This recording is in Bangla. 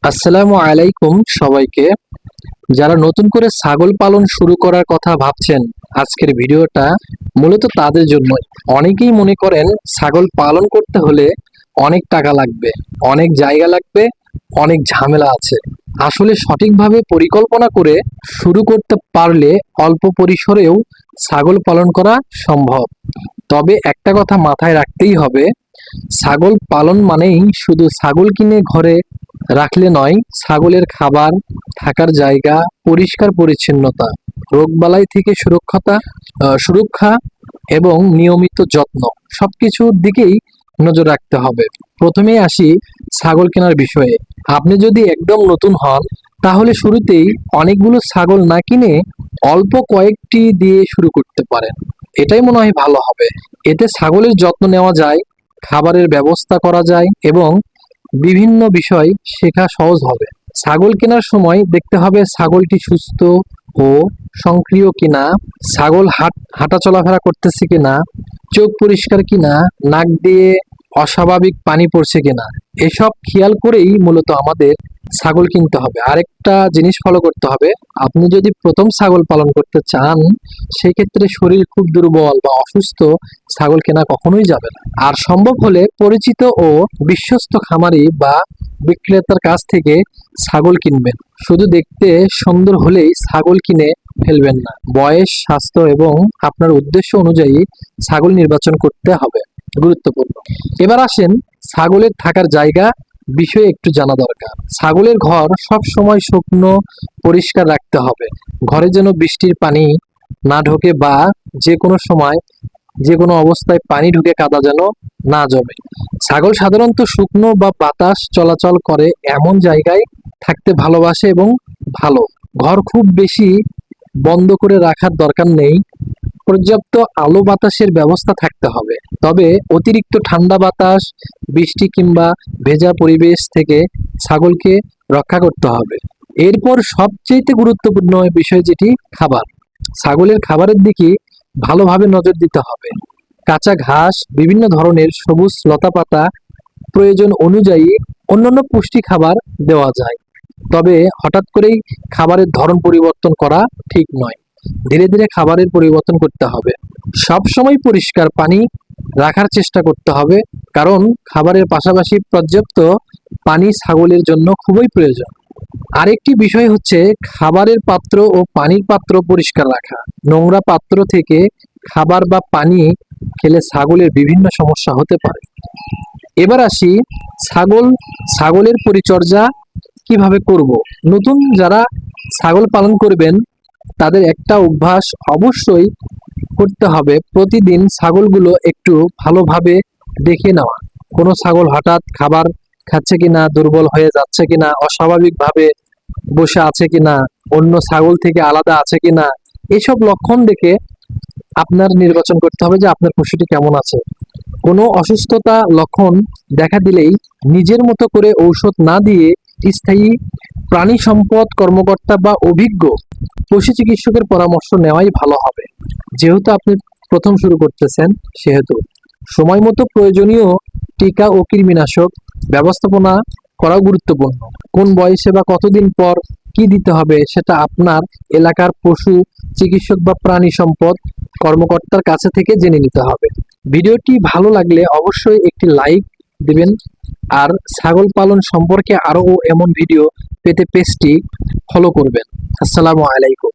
আসসালামু আলাইকুম সবাইকে। যারা নতুন করে ছাগল পালন শুরু করার কথা ভাবছেন, আজকের ভিডিওটা মূলত তাদের জন্যই। অনেকেই মনে করেন ছাগল পালন করতে হলে অনেক টাকা লাগবে, অনেক জায়গা লাগবে, অনেক ঝামেলা আছে। আসলে সঠিকভাবে পরিকল্পনা করে শুরু করতে পারলে অল্প পরিসরেও ছাগল পালন করা সম্ভব। তবে একটা কথা মাথায় রাখতেই হবে, ছাগল পালন মানেই শুধু ছাগল কিনে ঘরে রাখলে নয়, ছাগলের খাবার, থাকার জায়গা, পরিষ্কার পরিচ্ছন্নতা, রোগবালাই থেকে সুরক্ষা এবং নিয়মিত যত্ন সবকিছুর দিকেই নজর রাখতে হবে। প্রথমেই আসি ছাগল কেনার বিষয়ে। আপনি যদি একদম নতুন হন, তাহলে শুরুতেই অনেকগুলো ছাগল না কিনে অল্প কয়েকটি দিয়ে শুরু করতে পারেন। এটাই মনে হয় ভালো হবে। এতে ছাগলের যত্ন নেওয়া যায়, খাবারের ব্যবস্থা করা যায় এবং বিভিন্ন বিষয় শেখা সহজ হবে। ছাগল কেনার সময় দেখতে হবে ছাগলটি সুস্থ ও সক্রিয় কিনা, ছাগল হাঁটা চলাফেরা করতেছে কিনা, চোখ পরিষ্কার কিনা, নাক দিয়ে অস্বাভাবিক পানি পড়ছে কিনা। এসব খেয়াল করেই মূলত আমাদের ছাগল কিনতে হবে। আরেকটা জিনিস ফলো করতে হবে, আপনি যদি প্রথম ছাগল পালন করতে চান, সেক্ষেত্রে শরীর খুব দুর্বল বা অসুস্থ ছাগল কেনা কখনোই যাবে না। আর সম্ভব হলে পরিচিত ও বিশ্বস্ত খামারি বা বিক্রেতার কাছ থেকে ছাগল কিনবেন। শুধু দেখতে সুন্দর হলেই ছাগল কিনে ফেলবেন না। বয়স, স্বাস্থ্য এবং আপনার উদ্দেশ্য অনুযায়ী ছাগল নির্বাচন করতে হবে, গুরুত্বপূর্ণ। এবার আসেন ছাগলের থাকার জায়গা বিষয়ে একটু জানা দরকার। ছাগলের ঘর সব সময় শুকনো, পরিষ্কার রাখতে হবে। ঘরে যেন বৃষ্টির পানি না ঢোকে বা যে কোনো সময় যে কোনো অবস্থায় পানি ঢুকে কাদা যেন না জমে। ছাগল সাধারণত শুকনো বা বাতাস চলাচল করে এমন জায়গায় থাকতে ভালোবাসে এবং ভালো। ঘর খুব বেশি বন্ধ করে রাখার দরকার নেই, পর্যাপ্ত আলো বাতাসের ব্যবস্থা থাকতে হবে। তবে অতিরিক্ত ঠান্ডা বাতাস, বৃষ্টি কিংবা ভেজা পরিবেশ থেকে ছাগলকে রক্ষা করতে হবে। এরপর সবচেয়ে গুরুত্বপূর্ণ বিষয় যেটি খাবার। ছাগলের খাবারের দিকে ভালোভাবে নজর দিতে হবে। কাঁচা ঘাস, বিভিন্ন ধরনের সবুজ লতাপাতা, প্রয়োজন অনুযায়ী অন্যান্য পুষ্টি খাবার দেওয়া যায়। তবে হঠাৎ করেই খাবারের ধরন পরিবর্তন করা ঠিক নয়। ধীরে ধীরে খাবারের পরিবর্তন করতে হবে। সব সময় পরিষ্কার পানি রাখার চেষ্টা করতে হবে, কারণ খাবারের পাশাপাশি পর্যাপ্ত পানি ছাগলের জন্য খুবই প্রয়োজন। আরেকটি বিষয় হচ্ছে খাবারের পাত্র ও পানির পাত্র পরিষ্কার রাখা। নোংরা পাত্র থেকে খাবার বা পানি খেলে ছাগলের বিভিন্ন সমস্যা হতে পারে। এবার আসি ছাগলের পরিচর্যা কিভাবে করব। নতুন যারা ছাগল পালন করবেন, তাদের একটা অভ্যাস অবশ্যই করতে হবে, প্রতিদিন ছাগলগুলো একটু ভালোভাবে দেখে নেওয়া। কোনো ছাগল হঠাৎ খাবার খাচ্ছে কিনা, দুর্বল হয়ে যাচ্ছে কিনা, অস্বাভাবিকভাবে বসে আছে কিনা, অন্য ছাগল থেকে আলাদা আছে কিনা, এসব লক্ষণ দেখে আপনার নির্বাচন করতে হবে যে আপনার পশুটি কেমন আছে। কোনো অসুস্থতা লক্ষণ দেখা দিলেই নিজের মতো করে ঔষধ না দিয়ে স্থায়ী প্রাণী সম্পদ কর্মকর্তা বা অভিজ্ঞ পশু চিকিৎসকের পরামর্শ নেওয়াই ভালো হবে। যেহেতু আপনি প্রথম শুরু করতেছেন, সেহেতু সময় মতো প্রয়োজনীয় টিকা ও কৃমিনাশক ব্যবস্থাপনা করাও গুরুত্বপূর্ণ। কোন বয়সে বা কতদিন পর কি দিতে হবে সেটা আপনার এলাকার পশু চিকিৎসক বা প্রাণী সম্পদ কর্মকর্তার কাছে থেকে জেনে নিতে হবে। ভিডিওটি ভালো লাগলে অবশ্যই একটি লাইক দিবেন। আর ছাগল পালন সম্পর্কে আরো এমন ভিডিও পেতে পেজটি ফলো করবেন। আসসালামু আলাইকুম।